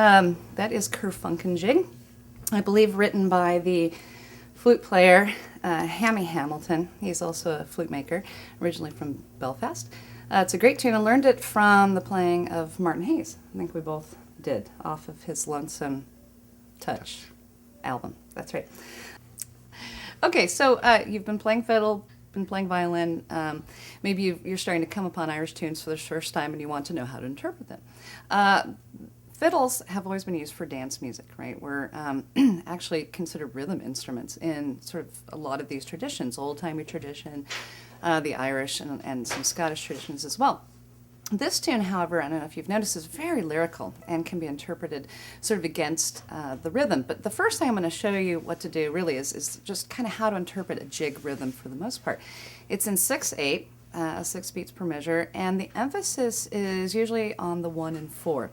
That is Kerfunken Jig, I believe written by the flute player Hammy Hamilton. He's also a flute maker, originally from Belfast. It's a great tune. I learned it from the playing of Martin Hayes. I think we both did, off of his Lonesome Touch album. That's right. Okay, so you've been playing fiddle, been playing violin. Maybe you're starting to come upon Irish tunes for the first time and you want to know how to interpret them. Fiddles have always been used for dance music, right? We're actually considered rhythm instruments in sort of a lot of these traditions, old-timey tradition, the Irish, and some Scottish traditions as well. This tune, however, I don't know if you've noticed, is very lyrical and can be interpreted sort of against the rhythm. But the first thing I'm going to show you what to do really is just kind of how to interpret a jig rhythm for the most part. It's in 6/8, 6 beats per measure, and the emphasis is usually on the 1 and 4.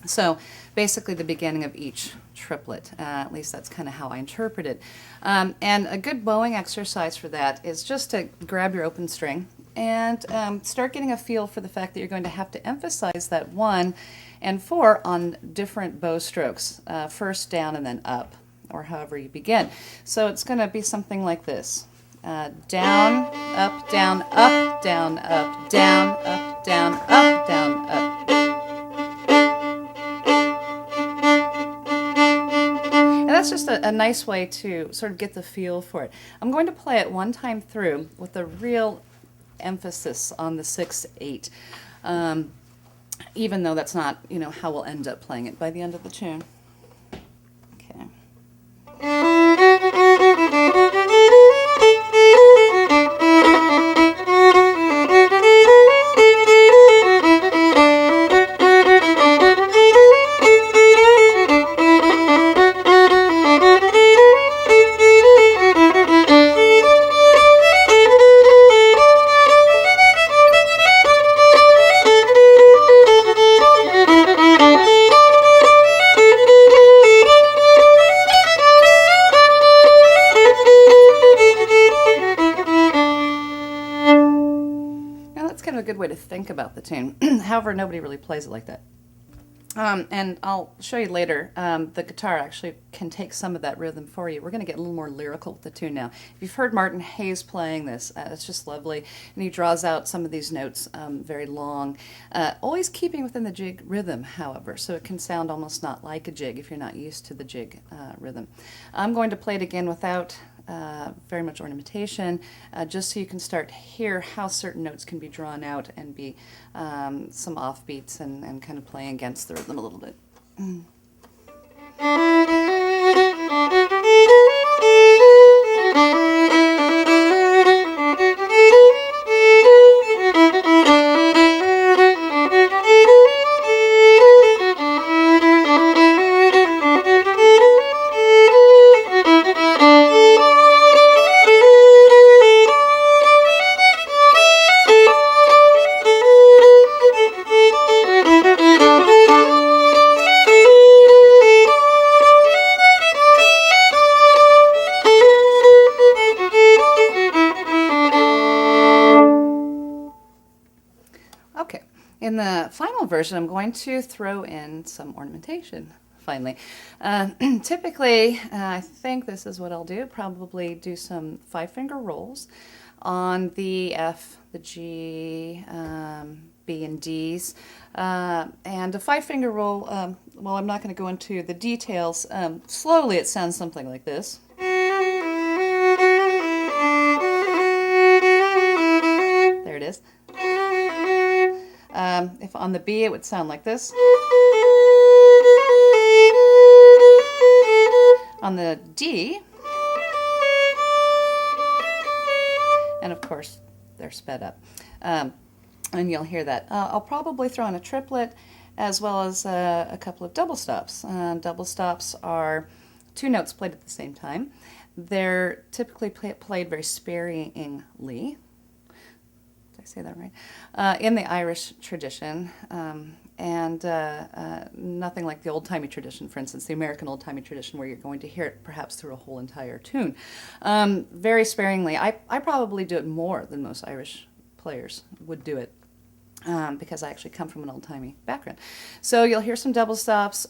So basically the beginning of each triplet, at least that's kind of how I interpret it. And a good bowing exercise for that is just to grab your open string and start getting a feel for the fact that you're going to have to emphasize that 1 and 4 on different bow strokes, first down and then up, or however you begin. So it's going to be something like this. Down, up, down, up, down, up, down, up, down, up, down, up. That's just a nice way to sort of get the feel for it. I'm going to play it one time through with a real emphasis on the 6/8, even though that's not, how we'll end up playing it by the end of the tune. Okay. Kind of a good way to think about the tune. However, nobody really plays it like that. And I'll show you later, the guitar actually can take some of that rhythm for you. We're going to get a little more lyrical with the tune now. If you've heard Martin Hayes playing this, it's just lovely. And he draws out some of these notes very long, always keeping within the jig rhythm, however, so it can sound almost not like a jig if you're not used to the jig rhythm. I'm going to play it again without very much ornamentation, just so you can start hear how certain notes can be drawn out and be some offbeats and kind of playing against the rhythm a little bit. In the final version, I'm going to throw in some ornamentation, finally. Typically, I think this is what I'll do, probably do some 5-finger rolls on the F, the G, B, and Ds. And a 5-finger roll, well, I'm not going to go into the details. Slowly, it sounds something like this. There it is. If on the B, it would sound like this. On the D, and of course, they're sped up. And you'll hear that. I'll probably throw in a triplet as well as a couple of double stops. Double stops are 2 notes played at the same time. They're typically played very sparingly. I say that right? In the Irish tradition, and nothing like the old-timey tradition, for instance, the American old-timey tradition, where you're going to hear it perhaps through a whole entire tune. Very sparingly. I probably do it more than most Irish players would do it. because I actually come from an old-timey background. So you'll hear some double stops,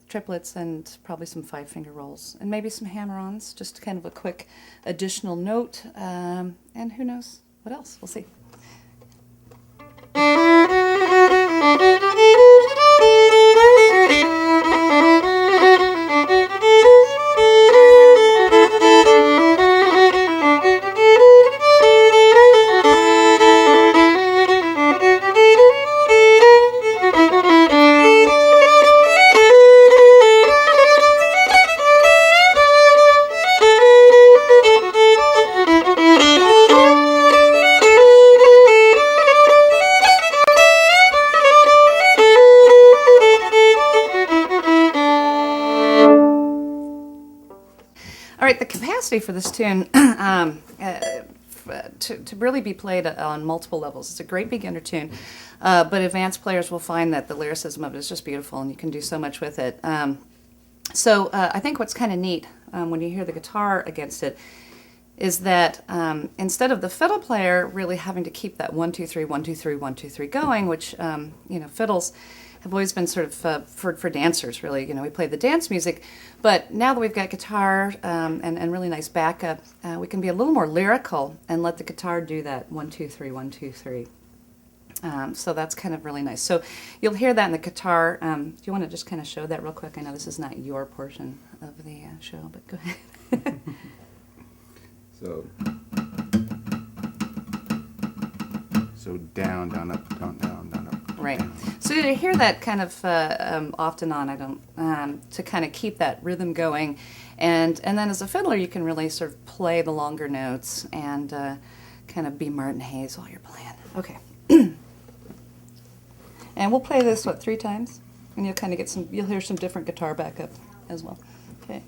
triplets, and probably some five-finger rolls, and maybe some hammer-ons, just kind of a quick additional note, and who knows what else. We'll see. All right, the capacity for this tune to really be played on multiple levels. It's a great beginner tune, but advanced players will find that the lyricism of it is just beautiful, and you can do so much with it. So I think what's kind of neat when you hear the guitar against it is that instead of the fiddle player really having to keep that 1 2 3 1 2 3 1 2 3 going, which fiddles have always been sort of for dancers, really. We play the dance music, but now that we've got guitar and really nice backup, we can be a little more lyrical and let the guitar do that 1 2 3 1 2 3. So that's kind of really nice. So you'll hear that in the guitar. Do you want to just kind of show that real quick? I know this is not your portion of the show, but go ahead. So down, down, up, down, down, down, up. Right. Down. So you hear that kind of off and on. I don't to kind of keep that rhythm going, and then as a fiddler, you can really sort of play the longer notes and kind of be Martin Hayes while you're playing. Okay. And we'll play this 3 times, and you'll kind of you'll hear some different guitar backup as well. Okay.